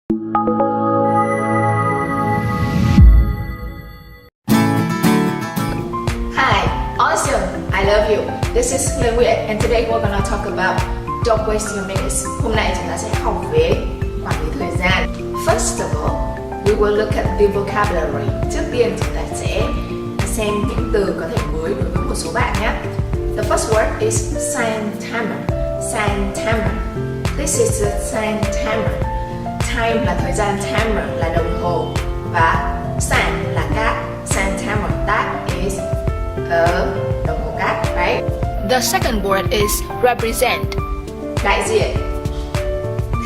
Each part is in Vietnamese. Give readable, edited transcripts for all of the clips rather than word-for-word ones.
Hi, awesome, I love you. This is Nguyệt and today we're gonna talk about don't waste your minutes. Hôm nay chúng ta sẽ học về quản lý thời gian. First of all, we will look at the vocabulary. Trước tiên chúng ta sẽ xem những từ có thể mới đối với một số bạn nhé. The first word is sign timer. Sign timer. This is the sign timer. Time là thời gian, timer là đồng hồ và sign là cát. Sign timer, that is a đồng hồ cát, right? The second word is represent. Đại diện,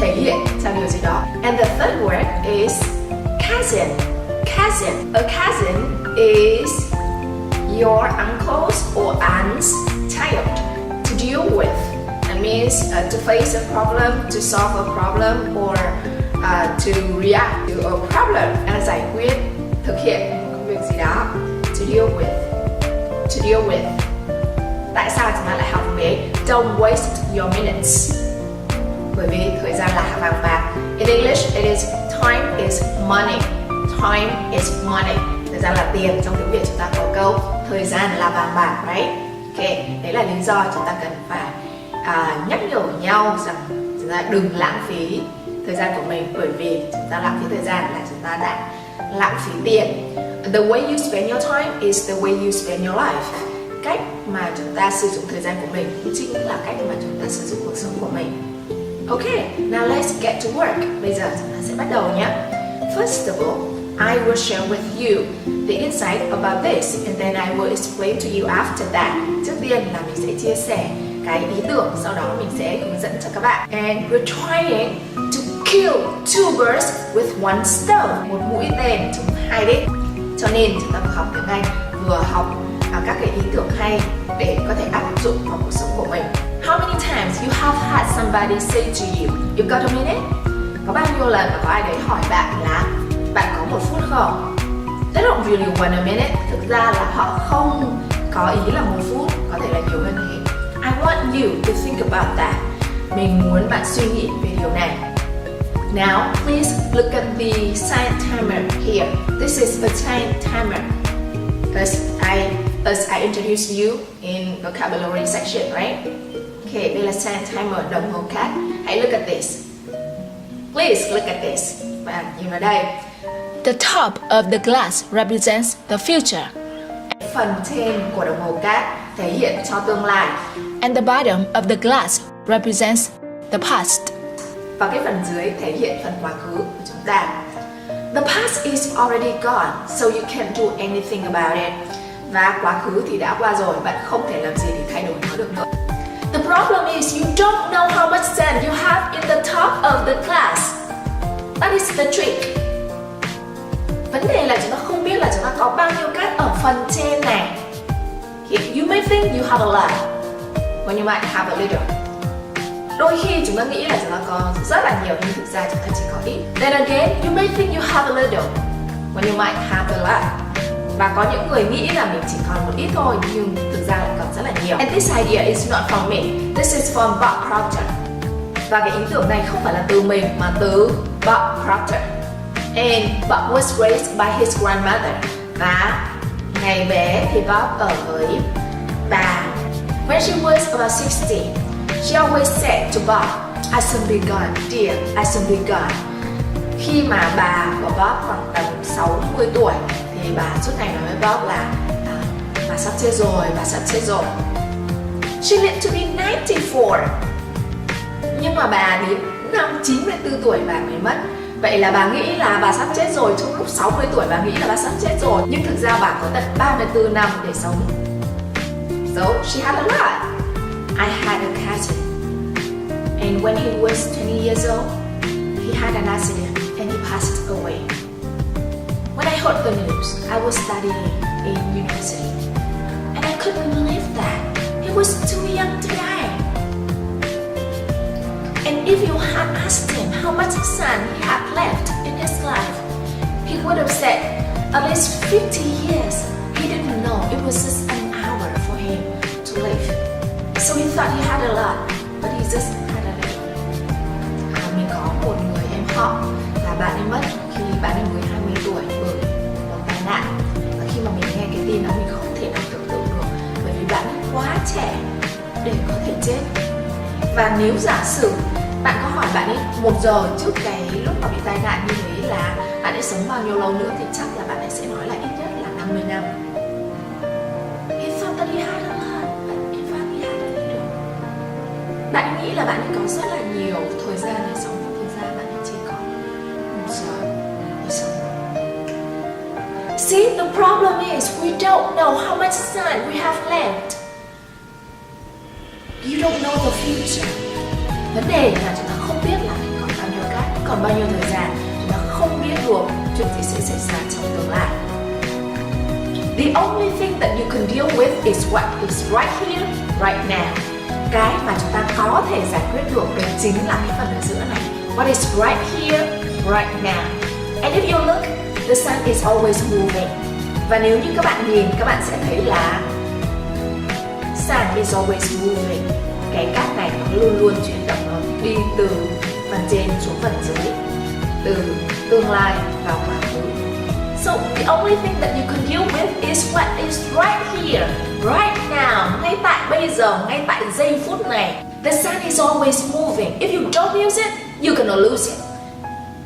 thể hiện cho điều gì đó. And the third word is cousin. Cousin. A cousin is your uncle's or aunt's child to deal with. That means to face a problem, to solve a problem, or to react to a problem. Giải quyết, thực hiện một công việc gì đó. To deal with. To deal with. Tại sao chúng ta lại học về don't waste your minutes? Bởi vì thời gian là vàng bạc. In English, it is time is money. Time is money. Thời gian là tiền. Trong tiếng Việt chúng ta có câu thời gian là vàng bạc, right? Ok, đấy là lý do chúng ta cần phải nhắc nhở nhau rằng chúng ta đừng lãng phí thời gian của mình, bởi vì chúng ta lãng phí thời gian là chúng ta đã lãng phí tiền. The way you spend your time is the way you spend your life. Cách mà chúng ta sử dụng thời gian của mình cũng chính là cách mà chúng ta sử dụng cuộc sống của mình. Ok, now let's get to work. Bây giờ chúng ta sẽ bắt đầu nhé. First of all, I will share with you the insight about this and then I will explain to you after that. Trước tiên là mình sẽ chia sẻ cái ý tưởng, sau đó mình sẽ hướng dẫn cho các bạn. And we're trying to kill two birds with one stone. Một mũi tên trúng hai đích. Cho nên chúng ta vừa học tiếng Anh, vừa học các cái ý tưởng hay để có thể áp dụng vào cuộc sống của mình. How many times you have had somebody say to you, you got a minute? Có bao nhiêu lần mà có ai đấy hỏi bạn là bạn có 1 phút không? They don't really want a minute. Thực ra là họ không có ý là 1 phút, có thể là nhiều hơn thế. I want you to think about that. Mình muốn bạn suy nghĩ về điều này. Now, please look at the sign timer here. This is a sign timer. As I introduced you in vocabulary section, right? Okay, đây là sign timer, đồng hồ cát. Hãy look at this. Please look at this. Bạn nhìn vào đây. The top of the glass represents the future. Phần trên của đồng hồ cát thể hiện cho tương lai. And the bottom of the glass represents the past. Và cái phần dưới thể hiện phần quá khứ của chúng ta. The past is already gone, so you can't do anything about it. Và quá khứ thì đã qua rồi, bạn không thể làm gì để thay đổi nó được nữa. The problem is you don't know how much sand you have in the top of the glass. That is the trick. Vấn đề là chúng ta không biết là chúng ta có bao nhiêu cát ở phần trên này. You may think you have a lot, when you might have a little. Đôi khi chúng ta nghĩ là chúng ta có rất là nhiều nhưng thực ra chúng ta chỉ có ít. Then again, you may think you have a little, when you might have a lot. Và có những người nghĩ là mình chỉ còn một ít thôi nhưng thực ra lại còn rất là nhiều. And this idea is not from me. This is from Bob Proctor. Và cái ý tưởng này không phải là từ mình mà từ Bob Proctor. And Bob was raised by his grandmother. Và ngày bé thì Bob ở với bà. When she was about 60, she always said to Bob, I soon be gone, dear, I soon be gone. Khi mà bà của Bob khoảng tầm 60 tuổi thì bà suốt ngày nói với Bob là bà sắp chết rồi, bà sắp chết rồi. She lived to be 94. Nhưng mà bà đến năm 94 tuổi bà mới mất. Vậy là bà nghĩ là bà sắp chết rồi, trong lúc 60 tuổi bà nghĩ là bà sắp chết rồi. Nhưng thực ra bà có tận 34 năm để sống. So she had a lot. I had a cousin. And when he was 20 years old, he had an accident and he passed away. When I heard the news, I was studying in university. And I couldn't believe that. He was too young to die. And if you had asked him how much sun he had left in his life, he would have said at least 50 years. He didn't know it was just an hour for him to live. So he thought he had a lot, but he just had a little. Mình có một người em họ là bạn ấy mất khi bạn ấy mới 20 tuổi bởi một tai nạn. Và khi mà mình nghe cái tin đó mình không thể nào tưởng tượng được, bởi vì bạn ấy quá trẻ để có thể chết. Và nếu giả sử bạn có hỏi bạn ấy 1 giờ trước cái lúc mà bị tai nạn như thế là bạn ấy sống bao nhiêu lâu nữa, thì chắc là bạn ấy sẽ nói là ít nhất là 50 năm. He thought that he had a lot, but in fact he had a little. Bạn nghĩ là bạn ấy có rất là nhiều thời gian để sống, nhưng thực ra bạn ấy chỉ có 1 giờ để sống. See, the problem is we don't know how much time we have left. You don't know the future. Vấn đề là chúng ta không biết là mình còn bao nhiêu cách, còn bao nhiêu thời gian. Chúng ta không biết được chuyện gì sẽ xảy ra trong tương lai. The only thing that you can deal with is what is right here, right now. Cái mà chúng ta có thể giải quyết được đấy chính là cái phần ở giữa này. What is right here, right now. And if you look, the sun is always moving. Và nếu như các bạn nhìn, các bạn sẽ thấy là sun is always moving. Cái cát này nó luôn luôn chuyển động, nó đi từ phần trên xuống phần dưới, từ tương lai vào quá khứ. So the only thing that you can deal with is what is right here, right now, ngay tại bây giờ, ngay tại giây phút này. The sun is always moving. If you don't use it, you're gonna lose it.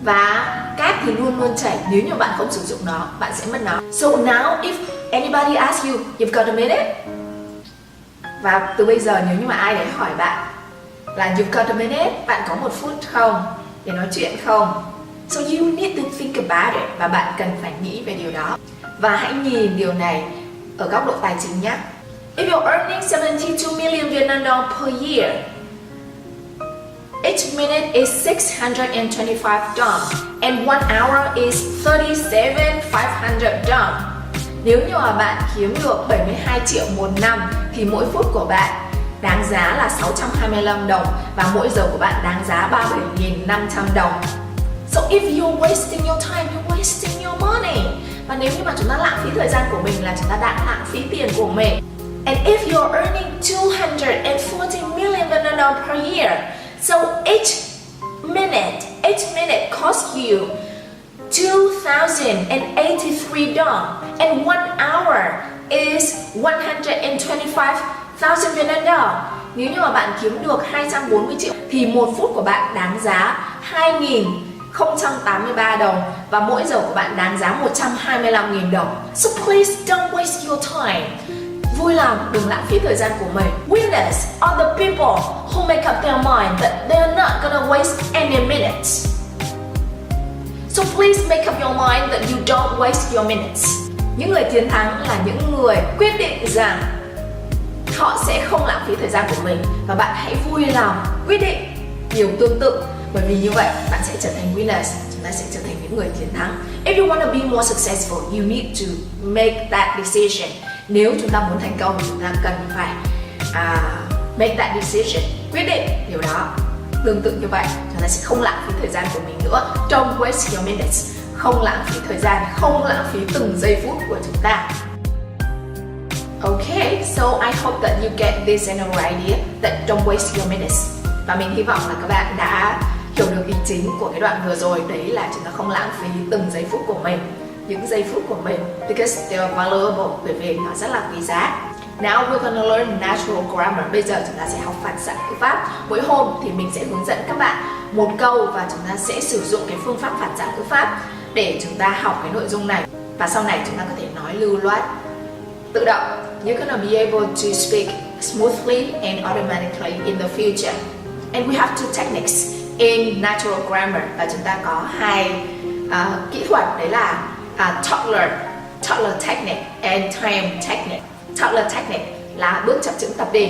Và cát thì luôn luôn chảy, nếu như bạn không sử dụng nó, bạn sẽ mất nó. So now if anybody asks you, you've got a minute? Và từ bây giờ nếu như mà ai đấy hỏi bạn là you've got a minute, bạn có 1 phút không để nói chuyện không? So you need to think about it, và bạn cần phải nghĩ về điều đó. Và hãy nhìn điều này ở góc độ tài chính nhé. If you're earning 72 million Vietnam dong per year, each minute is 625 dong, and 1 hour is 37,500 dong. Nếu như mà bạn kiếm được 72 triệu một năm thì mỗi phút của bạn đáng giá là 625 đồng và mỗi giờ của bạn đáng giá 37.500 đồng. So if you're wasting your time, you're wasting your money. Và nếu như mà chúng ta lãng phí thời gian của mình là chúng ta đang lãng phí tiền của mình. And if you're earning 240 million Vietnam dong per year, so each minute costs you 2,083 dong, and 1 hour is 125,000 Vietnam dong. Nếu như mà bạn kiếm được 240 triệu thì 1 phút của bạn đáng giá 2.083 đồng và mỗi giờ của bạn đáng giá 125.000 đồng. So please don't waste your time. Vui lòng đừng lãng phí thời gian của mình. Winners are the people who make up their mind that they're not gonna waste any minutes. So please make up your mind that you don't waste your minutes. Những người chiến thắng là những người quyết định rằng họ sẽ không lãng phí thời gian của mình, và bạn hãy vui lòng quyết định điều tương tự, bởi vì như vậy bạn sẽ trở thành winners, chúng ta sẽ trở thành những người chiến thắng. If you want to be more successful, you need to make that decision. Nếu chúng ta muốn thành công, chúng ta cần phải make that decision, quyết định điều đó. Tương tự như vậy, chúng ta sẽ không lãng phí thời gian của mình nữa. Don't waste your minutes. Không lãng phí thời gian, không lãng phí từng giây phút của chúng ta. Okay, so I hope that you get this general idea that don't waste your minutes. Và mình hy vọng là các bạn đã hiểu được ý chính của cái đoạn vừa rồi. Đấy là chúng ta không lãng phí từng giây phút của mình, những giây phút của mình, because they are valuable, bởi vì nó rất là quý giá. Now we're gonna learn natural grammar. Bây giờ chúng ta sẽ học phản xạ ngữ pháp. Mỗi hôm thì mình sẽ hướng dẫn các bạn một câu và chúng ta sẽ sử dụng cái phương pháp phản xạ ngữ pháp để chúng ta học cái nội dung này. Và sau này chúng ta có thể nói lưu loát, tự động. You're gonna be able to speak smoothly and automatically in the future. And we have two techniques in natural grammar. Và chúng ta có 2 kỹ thuật, đấy là toddler technique and time technique. Toddler technique là bước chập chững tập đi.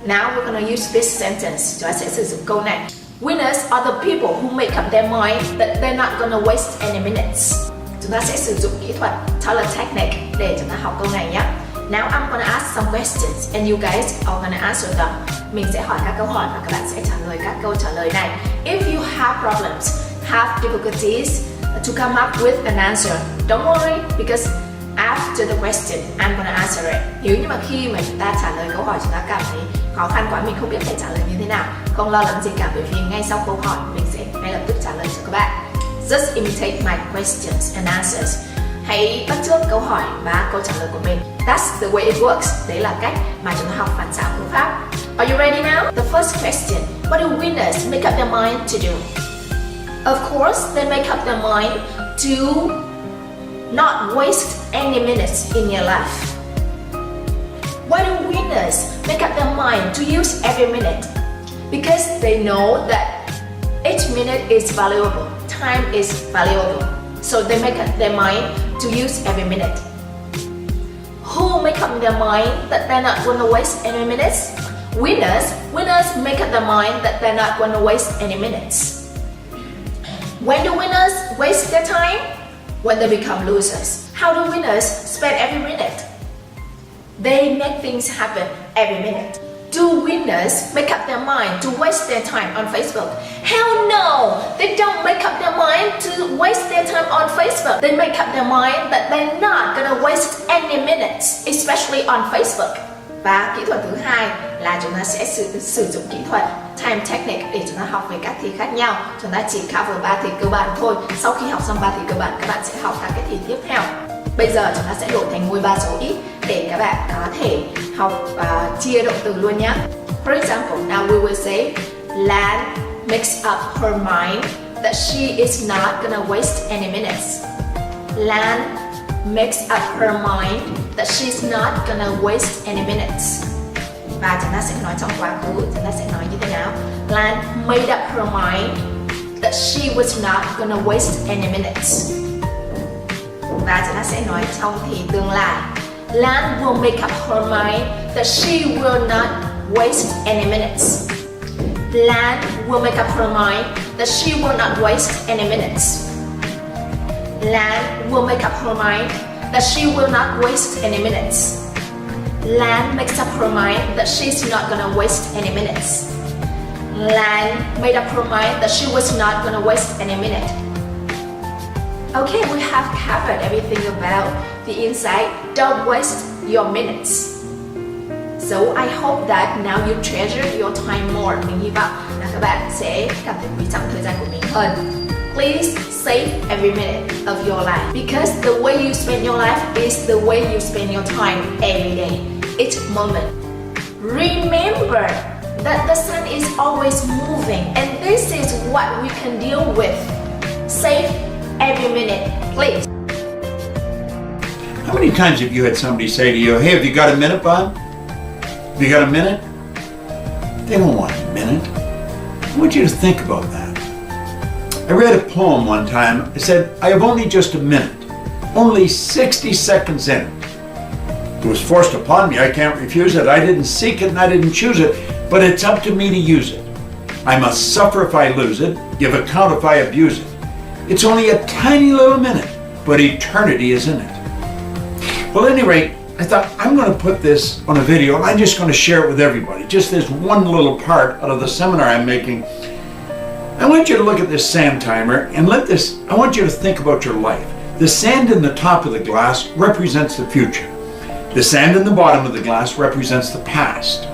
Now we're gonna use this sentence. Chúng ta sẽ sử dụng câu này. Winners are the people who make up their mind that they're not gonna waste any minutes. Chúng ta sẽ sử dụng kỹ thuật toddler technique để chúng ta học câu này nhé. Now I'm gonna ask some questions and you guys are gonna answer them. Mình sẽ hỏi các câu hỏi và các bạn sẽ trả lời các câu trả lời này. If you have problems, have difficulties to come up with an answer, don't worry, because after the question, I'm gonna answer it. Nếu như mà khi mà chúng ta trả lời câu hỏi chúng ta cảm thấy khó khăn quá, mình không biết phải trả lời như thế nào, không lo lắng gì cả, bởi vì ngay sau câu hỏi mình sẽ ngay lập tức trả lời cho các bạn. Just imitate my questions and answers. Hãy bắt chước câu hỏi và câu trả lời của mình. That's the way it works. Đấy là cách mà chúng ta học phản xạ phương pháp. Are you ready now? The first question. What do winners make up their mind to do? Of course, they make up their mind to not waste any minutes in your life. Why do winners make up their mind to use every minute? Because they know that each minute is valuable. Time is valuable. So they make up their mind to use every minute. Who make up their mind that they're not going to waste any minutes? Winners make up their mind that they're not going to waste any minutes. When do winners waste their time? When they become losers. How do winners spend every minute? They make things happen every minute. Do winners make up their mind to waste their time on Facebook? Hell no! They don't make up their mind to waste their time on Facebook. They make up their mind that they're not gonna waste any minutes, especially on Facebook. Và kỹ thuật thứ hai là chúng ta sẽ sử dụng kỹ thuật time technique để chúng ta học về các thi khác nhau. Chúng ta chỉ cover 3 thì cơ bản thôi. Sau khi học xong 3 thì cơ bản, các bạn sẽ học các cái thì tiếp theo. Bây giờ chúng ta sẽ đổi thành ngôi 3 dấu ít để các bạn có thể học chia động từ luôn nhé. For example, now we will say Lan makes up her mind that she is not gonna waste any minutes. Lan makes up her mind that she's not gonna waste any minutes. Và chúng ta sẽ nói trong quá khứ, chúng ta sẽ nói như thế nào? Lan made up her mind that she was not gonna waste any minutes. Và chúng ta sẽ nói trong thì tương lai. Lan will make up her mind that she will not waste any minutes. Lan will make up her mind that she will not waste any minutes. Lan will make up her mind that she will not waste any minutes. Lan makes up her mind that she's not gonna waste any minutes. Lan made up her mind that she was not gonna waste any minute. Okay, we have covered everything about the insight. Don't waste your minutes. So I hope that now you treasure your time more. Mình hy vọng là các bạn sẽ cảm thấy quý trọng thời gian của mình hơn. Please save every minute of your life because the way you spend your life is the way you spend your time every day, each moment. Remember that the sun is always moving and this is what we can deal with. Save every minute, please. How many times have you had somebody say to you, hey, have you got a minute, Bob? Have you got a minute? They don't want a minute. I want you to think about that. I read a poem one time. It said, I have only just a minute, only 60 seconds in it. It was forced upon me. I can't refuse it. I didn't seek it and I didn't choose it, but it's up to me to use it. I must suffer if I lose it, give account if I abuse it. It's only a tiny little minute, but eternity is in it. Well, at any rate, I thought I'm going to put this on a video and I'm just going to share it with everybody. Just this one little part out of the seminar I'm making. I want you to look at this sand timer and I want you to think about your life. The sand in the top of the glass represents the future. The sand in the bottom of the glass represents the past.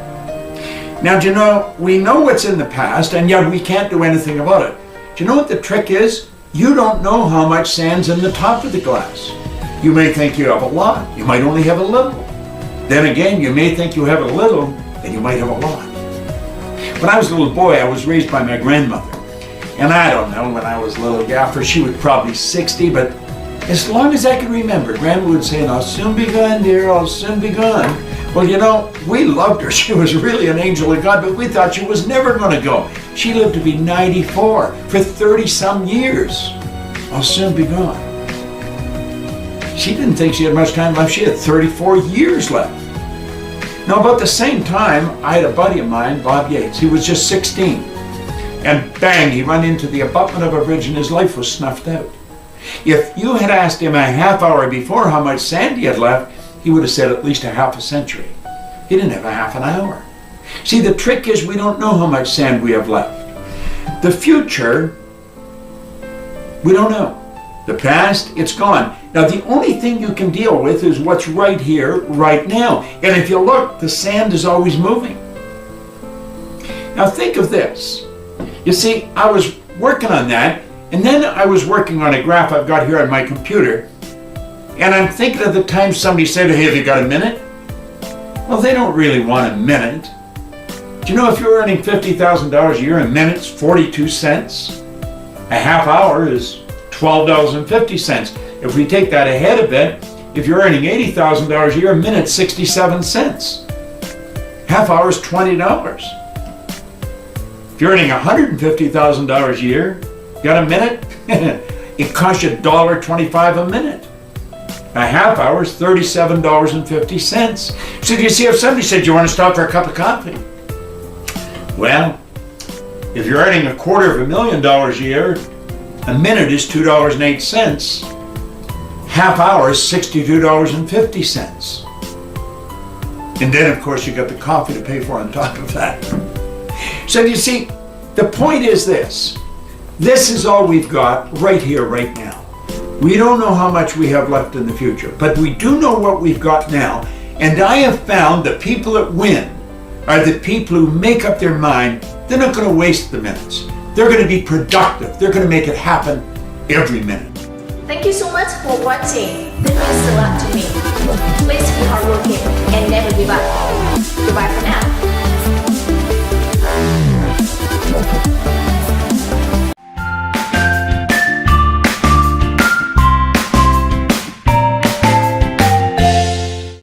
Now, do you know, we know what's in the past and yet we can't do anything about it. Do you know what the trick is? You don't know how much sand's in the top of the glass. You may think you have a lot, you might only have a little. Then again, you may think you have a little, and you might have a lot. When I was a little boy, I was raised by my grandmother. And I don't know, when I was a little gaffer, she was probably 60, but as long as I can remember, Grandma would say, I'll soon be gone, dear, I'll soon be gone. Well, you know, we loved her. She was really an angel of God, but we thought she was never going to go. She lived to be 94 for 30-some years. I'll soon be gone. She didn't think she had much time left. She had 34 years left. Now, about the same time, I had a buddy of mine, Bob Yates. He was just 16. And bang, he ran into the abutment of a bridge and his life was snuffed out. If you had asked him a half hour before how much sand he had left, he would have said at least a half a century. He didn't have a half an hour. See, the trick is we don't know how much sand we have left. The future, we don't know. The past, it's gone. Now, the only thing you can deal with is what's right here, right now. And if you look, the sand is always moving. Now, think of this. You see, I was working on that, And then I was working on a graph I've got here on my computer, and I'm thinking of the time somebody said, hey, have you got a minute? Well, they don't really want a minute. Do you know if you're earning $50,000 a year, a minute's 42 cents? A half hour is $12.50. If we take that ahead a bit, if you're earning $80,000 a year, a minute's 67 cents. Half hour is $20. If you're earning $150,000 a year, got a minute? It costs you $1.25 a minute. A half hour is $37.50. So do you see, if somebody said, you want to stop for a cup of coffee? Well, if you're earning $250,000 a year, a minute is $2.08. Half hour is $62.50. And then, of course, you got the coffee to pay for on top of that. So you see, the point is this. This is all we've got right here, right now. We don't know how much we have left in the future, but we do know what we've got now. And I have found the people that win are the people who make up their mind. They're not going to waste the minutes. They're going to be productive. They're going to make it happen every minute. Thank you so much for watching. This means a lot to me. Please keep hardworking and never give up. Goodbye for now.